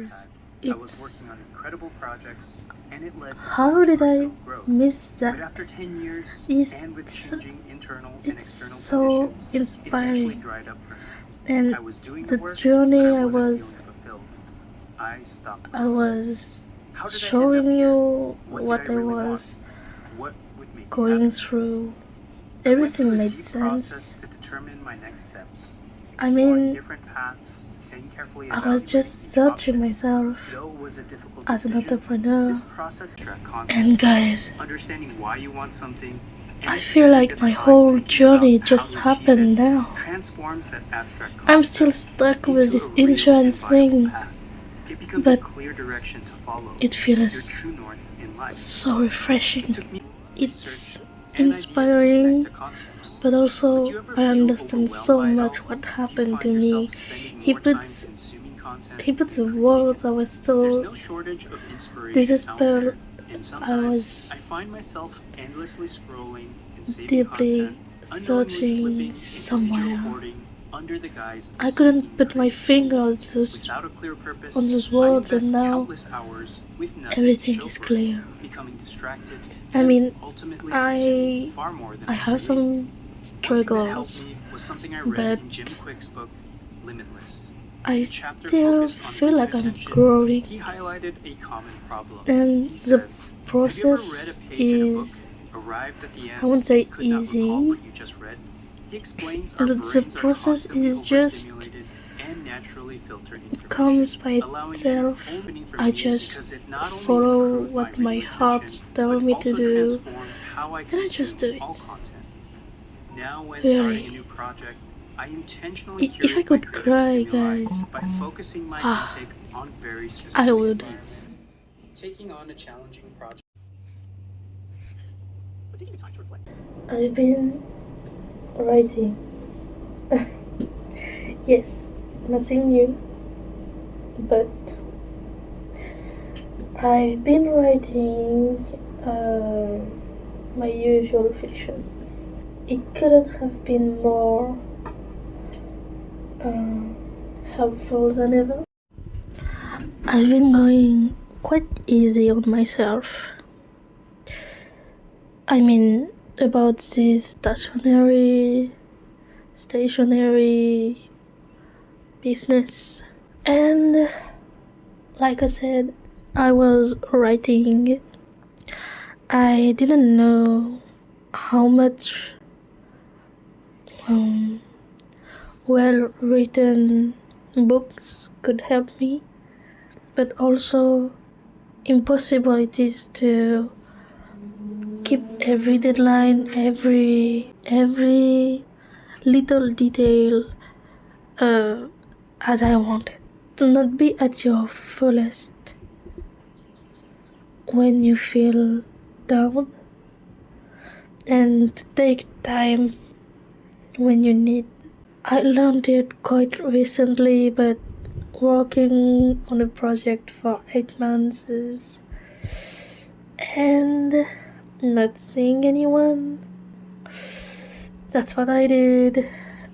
because I was it's working on incredible projects, and it led to so how much did I personal growth. miss But that? after 10 years, It's and with changing internal and it's external so conditions, it eventually inspiring, dried up for me. and I was doing the the work, but journey I I wasn't was feeling fulfilled. I stopped I growing. was How did I end up showing here? you What did I what I really want? was What would make me going happy? through. I went through Everything a made deep process sense. to determine my next steps, I exploring mean, different paths and carefully I was evaluating just each searching option. myself Though it was a difficult as an decision, entrepreneur. this process track concept, And guys, understanding why you want something I and feel spending the like my time whole thinking journey about how just to achieve happened it now. transforms that abstract I'm still concept stuck with into this a real and insurance viable thing, path. It becomes but a clear direction to follow, it your feels true north in life. so It refreshing. took me It's research and ideas to connect inspiring, the concepts. but Would also you ever I feel understand overwhelmed so by it much all? what Do you happened find to me. yourself spending He more time puts consuming content he puts than the creating words it? I was There's so no shortage of inspiration out desperate. there, and I sometimes was I find myself endlessly scrolling and saving deeply content, unknowingly slipping searching into digital somewhere. hoarding under the guise I of couldn't seeking put my creativity. finger on Without a clear purpose, those I words, and invest now countless hours with nothing to everything show is for it, clear. becoming distracted, I and mean, ultimately I consuming far more than I I have create. some One thing that helped struggles, me was something I read in Jim but Quick's book, Limitless. I In a chapter still focused on feel human like I'm attention, growing, he highlighted a common problem. and He the says, have you ever read process a page in a book, is, arrived at the I end, wouldn't say and could not recall easy, what you just read? He explains our but the brains are process constantly is just overstimulated and naturally filter information, comes by allowing itself. you opening for I me just because it not only follow improved what my my reading heart attention, tells but me to also do, transformed how I and I just do consume all it. content. Now, when starting a Really. new project, I intentionally If I curate my could creative cry, stimuli guys, by focusing my intake on very I specific would. environments. Taking on a challenging project, but taking the time to reflect. I've been writing. Yes, nothing new, but I've been writing my usual fiction. It couldn't have been more helpful than ever. I've been going quite easy on myself. I mean, about this stationary business. And like I said, I was writing. I didn't know how much well written books could help me, but also impossibilities to keep every deadline, every little detail as I wanted. To not be at your fullest when you feel down, and to take time when you need. I learned it quite recently, but working on a project for 8 months and not seeing anyone, that's what I did,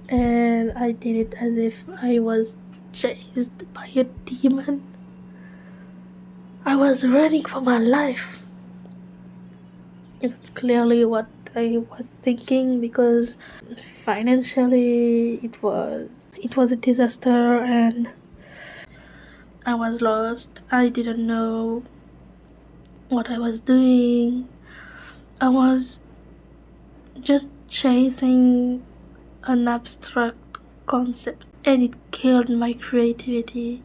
and I did it as if I was chased by a demon. I was running for my life. It's clearly what I was thinking, because financially it was a disaster, and I was lost. I didn't know what I was doing. I was just chasing an abstract concept, and it killed my creativity.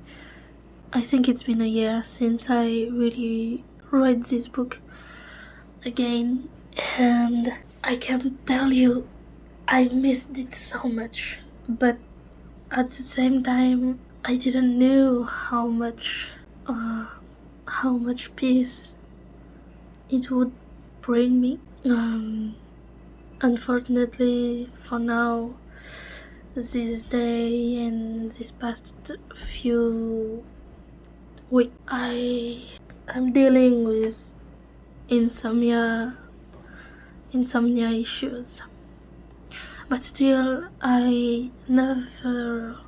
I think it's been a year since I really read this book again, and I can tell you I missed it so much, but at the same time I didn't know how much peace it would bring me. Unfortunately for now, this day and this past few weeks, I'm dealing with insomnia issues, but still I never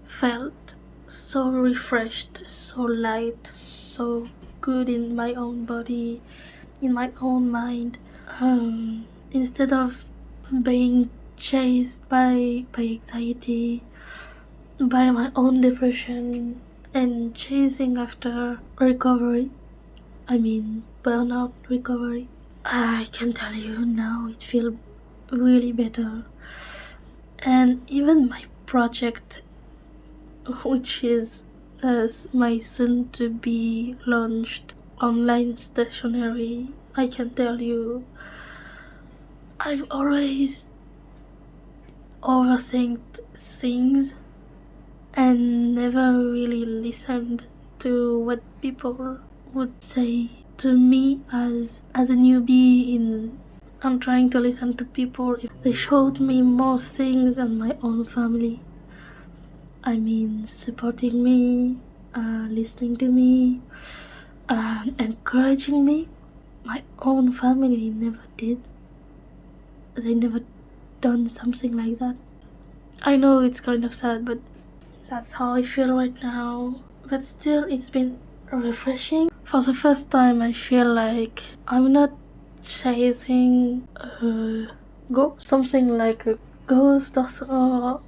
felt so refreshed, so light, so good in my own body, in my own mind. Instead of being chased by anxiety, by my own depression, and chasing after recovery, I mean burnout recovery, I can tell you now it feels really better. And even my project, which is my soon to be launched online stationery, I can tell you I've always overthinked things and never really listened to what people would say to me as a newbie in I'm trying to listen to people. They showed me more things than my own family. I mean, supporting me, listening to me, encouraging me. My own family never did. They never done something like that. I know it's kind of sad, but that's how I feel right now. But still, it's been refreshing. For the first time, I feel like I'm not chasing a ghost, something like a ghost or so.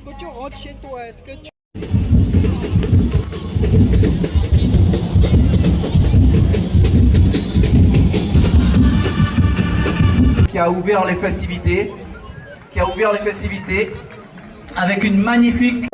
Quand tu rentres chez toi, est-ce que tu... Qui a ouvert les festivités, avec une magnifique...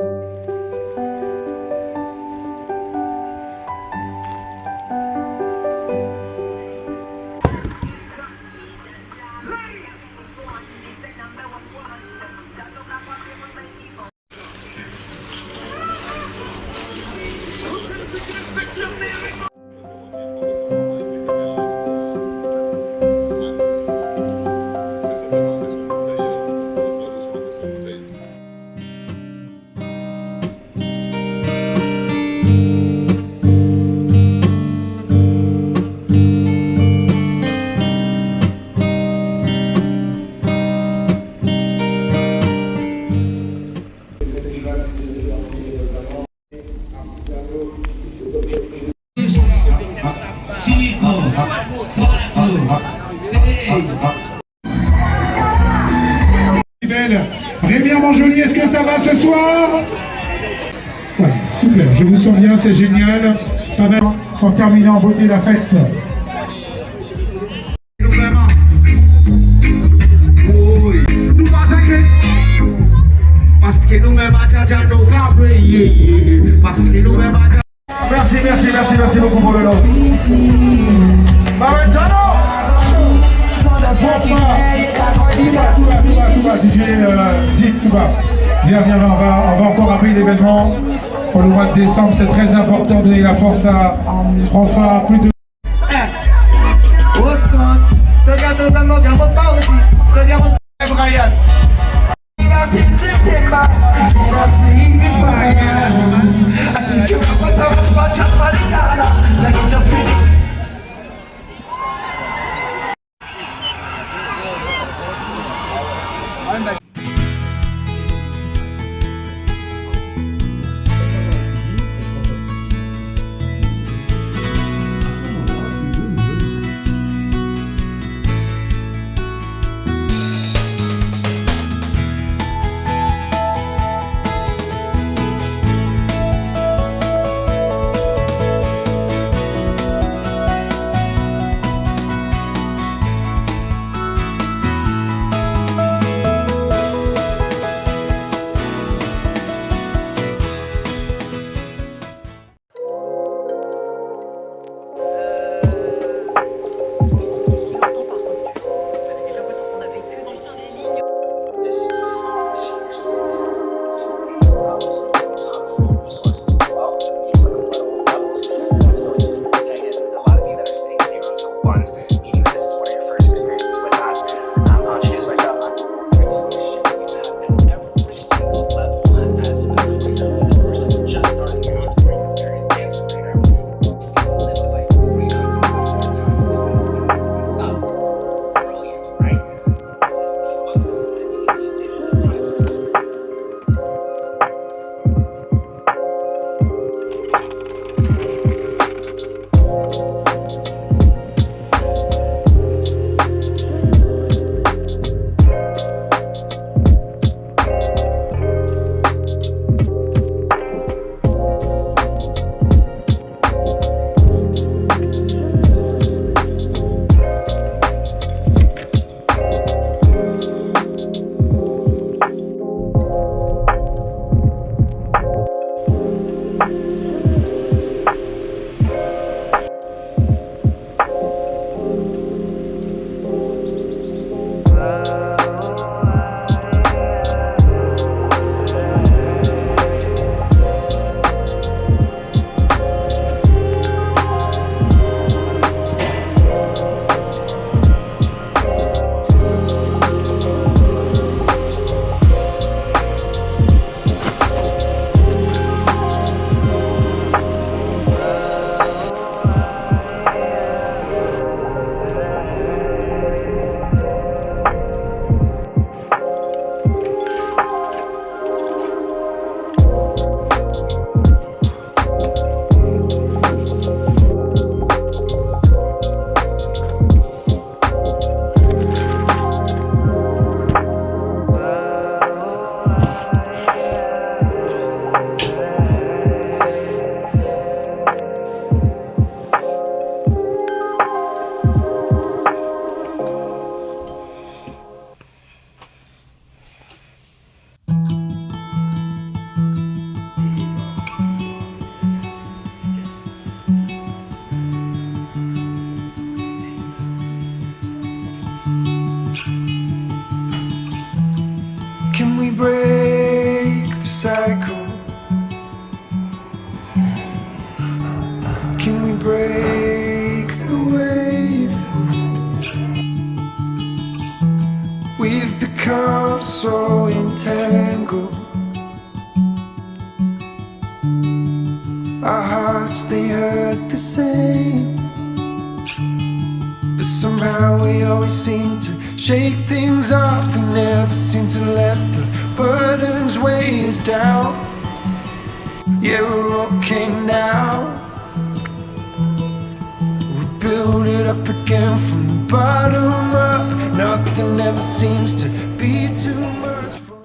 Rémi Manjoli, est-ce que ça va ce soir? Voilà, super, je vous sens bien, c'est génial. Pas mal. pour terminer en beauté la fête. Merci beaucoup pour le lot. Viens, on va encore rappeler l'événement pour le mois de décembre. C'est très important de donner la force à Franfa. Plus de... Can we break the cycle? Can we break the wave? We've become so entangled. Our hearts, they hurt the same, but somehow we always seem to shake things off. We never seem to let the burdens weigh us down. Yeah, we're okay now. We build it up again from the bottom up. Nothing ever seems to be too much for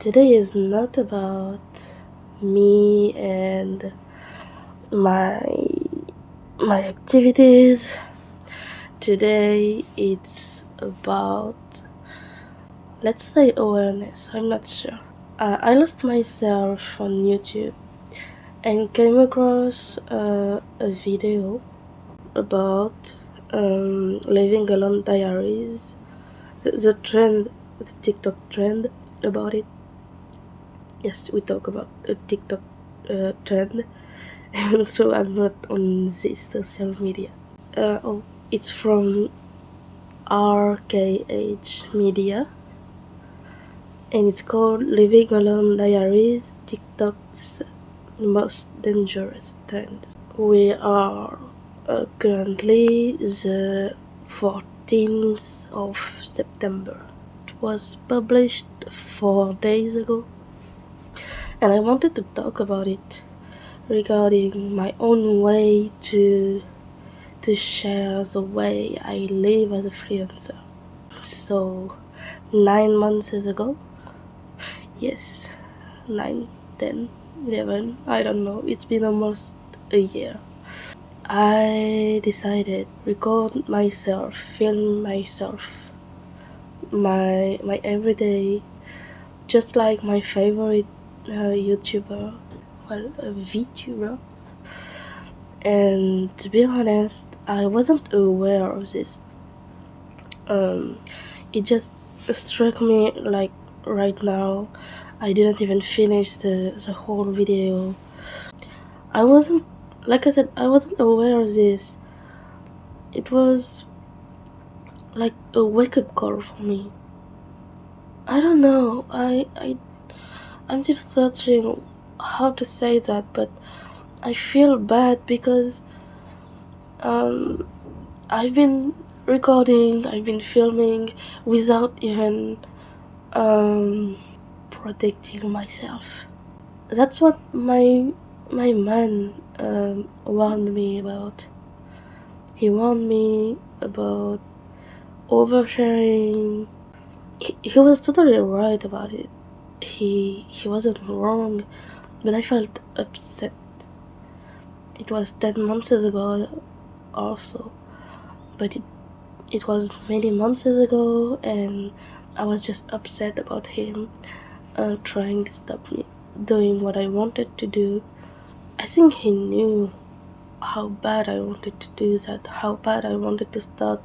Today is not about me and my activities. Today it's about, let's say, awareness. I'm not sure. I lost myself on YouTube and came across a video about living alone diaries. The trend, the TikTok trend about it. Yes, we talk about a TikTok trend. Even though I'm not on this social media. It's from RKH Media, and it's called Living Alone Diaries, TikTok's Most Dangerous Trend. We are currently the 14th of September. It was published 4 days ago, and I wanted to talk about it regarding my own way to share the way I live as a freelancer. So 9 months ago, yes, 9, 10, 11, I don't know, it's been almost a year, I decided record myself, film myself, my everyday, just like my favorite YouTuber, well, a VTuber. And to be honest, I wasn't aware of this. It just struck me like right now. I didn't even finish the whole video. I wasn't, like I said, I wasn't aware of this. It was like a wake-up call for me. I don't know, I'm just searching how to say that, but I feel bad because I've been recording, I've been filming without even protecting myself. That's what my man warned me about. He warned me about oversharing. He was totally right about it. He wasn't wrong, but I felt upset. It was 10 months ago also, but it was many months ago, and I was just upset about him trying to stop me doing what I wanted to do. I think he knew how bad I wanted to do that, how bad I wanted to start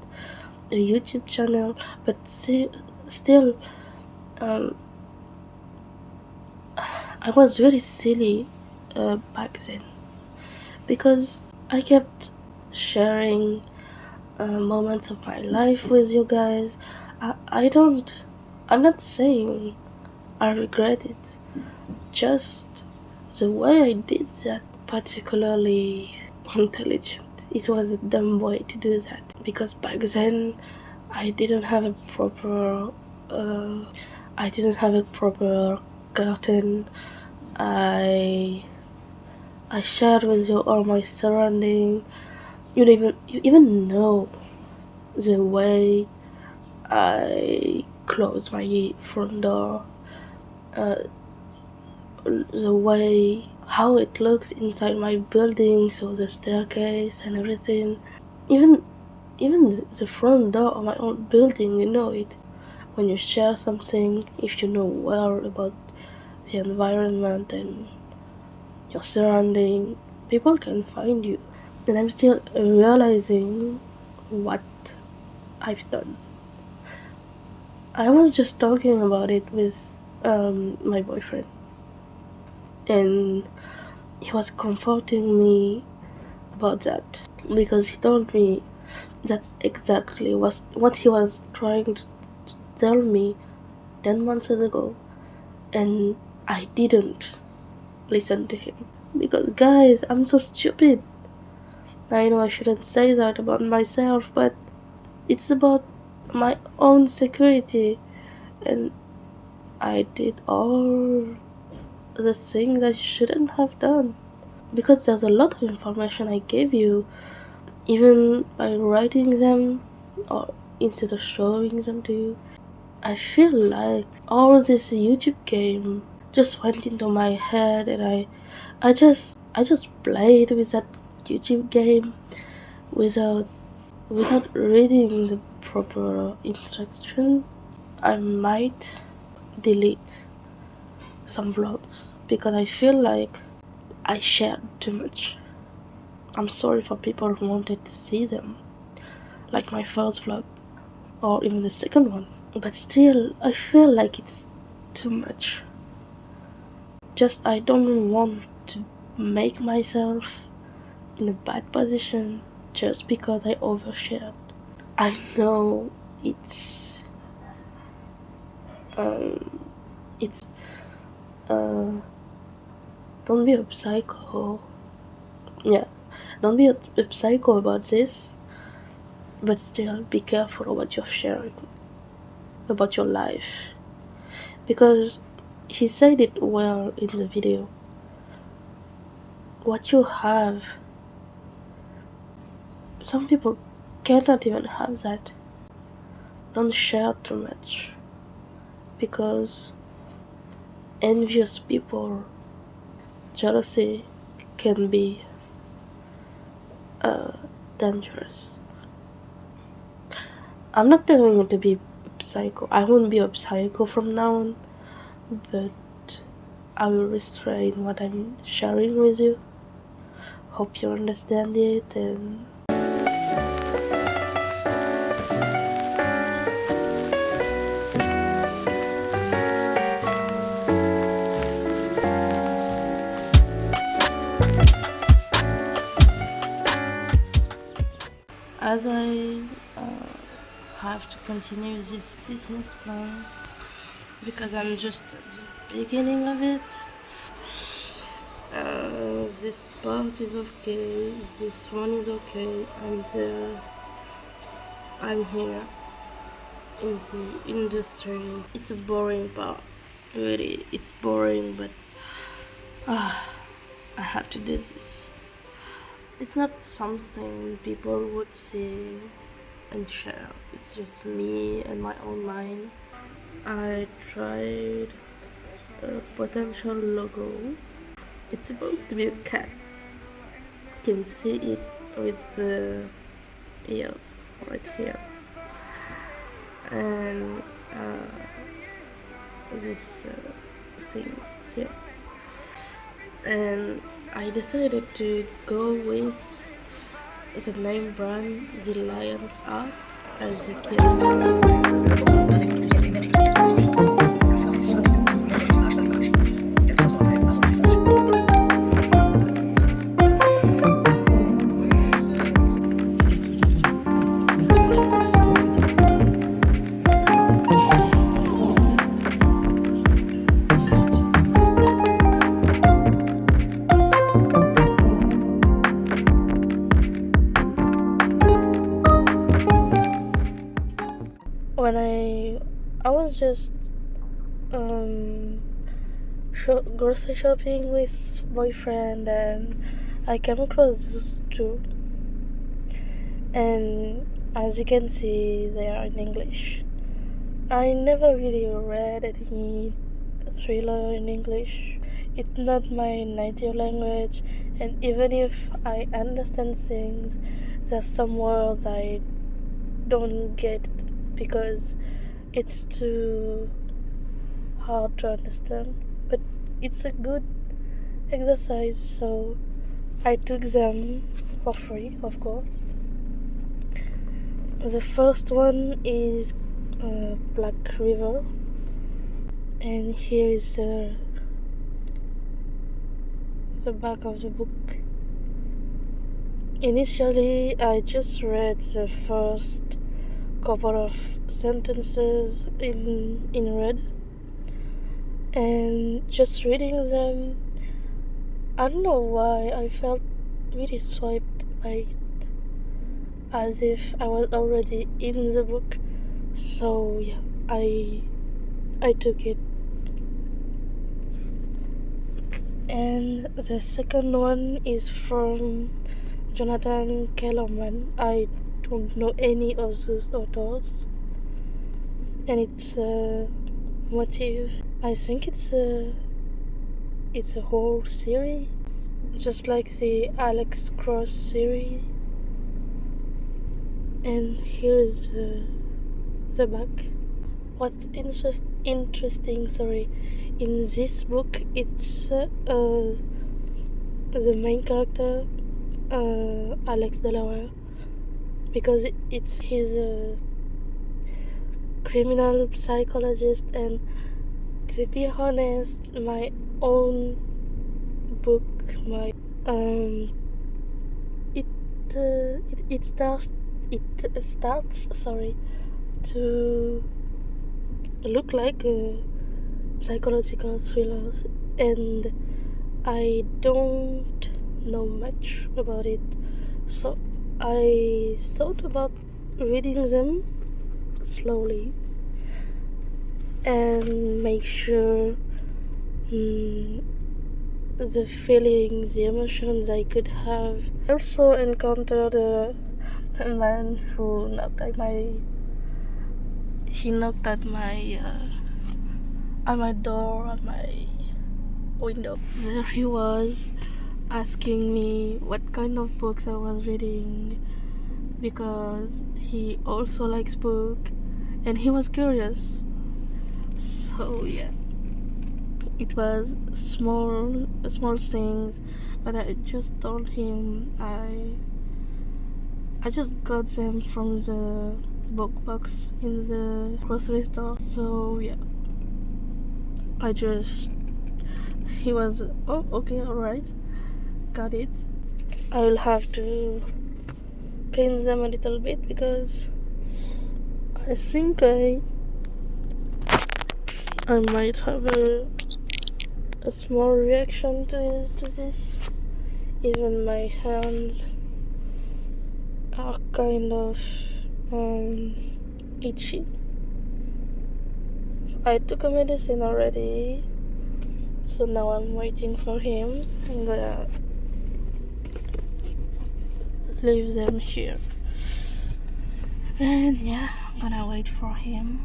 a YouTube channel, but still, I was very silly back then, because I kept sharing moments of my life with you guys. I'm not saying I regret it, just the way I did that, particularly intelligent. It was a dumb way to do that, because back then I didn't have a proper curtain. I shared with you all my surrounding. You even know the way I close my front door, the way how it looks inside my building, so the staircase and everything, even the front door of my own building, you know it. When you share something, if you know well about the environment and your surrounding, people can find you. And I'm still realizing what I've done. I was just talking about it with my boyfriend, and he was comforting me about that, because he told me that's exactly what he was trying to tell me 10 months ago, and I didn't listen to him. Because guys, I'm so stupid. I know I shouldn't say that about myself, but it's about my own security, and I did all the things I shouldn't have done, because there's a lot of information I gave you, even by writing them or instead of showing them to you. I feel like all this YouTube game just went into my head, and I just played with that YouTube game without reading the proper instructions. I might delete some vlogs because I feel like I shared too much. I'm sorry for people who wanted to see them, like my first vlog or even the second one, but still I feel like it's too much. Just I don't want to make myself in a bad position just because I overshared. I know it's don't be a psycho. Yeah, don't be a psycho about this, but still be careful what you're sharing about your life, because he said it well in the video. What you have, some people cannot even have that. Don't share too much, because envious people, jealousy can be dangerous. I'm not telling you to be a psycho. I won't be a psycho from now on, but I will restrain what I'm sharing with you. Hope you understand it. And as I have to continue this business plan, because I'm just at the beginning of it. This part is okay, this one is okay, I'm there, I'm here in the industry. It's a boring part, really, it's boring, but I have to do this. It's not something people would see and share, it's just me and my own mind. I tried a potential logo. It's supposed to be a cat. You can see it with the ears right here, and this things here. And I decided to go with the name brand The Lion's Art, as you can. When I was just grocery shopping with boyfriend, and I came across those two, and as you can see they are in English. I never really read any thriller in English. It's not my native language, and even if I understand things, there's some words I don't get because it's too hard to understand. But it's a good exercise, so I took them for free, of course. The first one is Black River, and here is the back of the book. Initially I just read the first couple of sentences in red, and just reading them, I don't know why I felt really swiped by it, as if I was already in the book. So yeah, I took it. And the second one is from Jonathan Kellerman. I don't know any of those authors, and its motive. I think it's a whole series, just like the Alex Cross series. And here is the back. What's interesting, in this book, it's the main character, Alex Delaware, because he's a criminal psychologist, and to be honest, my own book, it starts to look like a psychological thriller, and I don't know much about it, so I thought about reading them slowly and make sure the feelings, the emotions I could have. I also encountered a man who knocked at my door, at my window. There he was, asking me what kind of books I was reading, because he also likes books and he was curious. So yeah, it was small things, but I just told him I just got them from the book box in the grocery store. So yeah, he was, oh okay, alright, got it. I will have to clean them a little bit because I think I might have a small reaction to this. Even my hands are kind of itchy. I took a medicine already, so now I'm waiting for him. I'm gonna leave them here, and yeah, I'm gonna wait for him.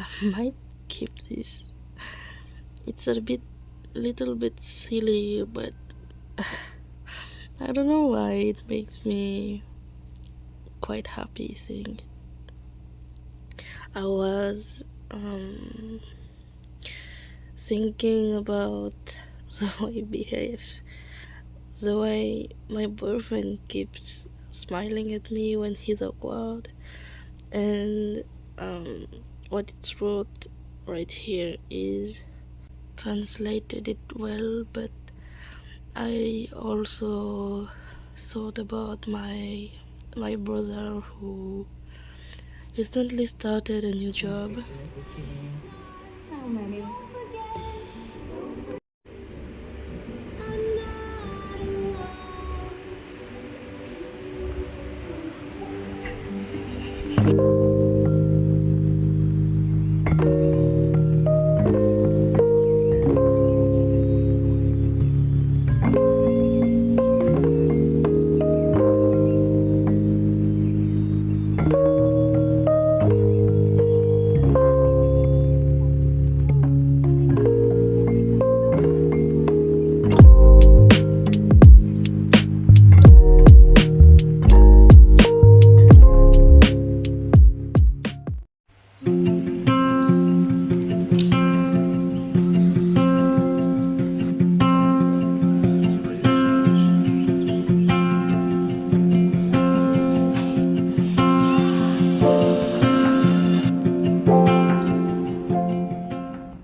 I might keep this. It's a little bit silly, but I don't know why it makes me quite happy seeing it. I was thinking about the way I behave, the way my boyfriend keeps smiling at me when he's awkward, and what it's wrote right here is translated it well, but I also thought about my brother who recently started a new job. So many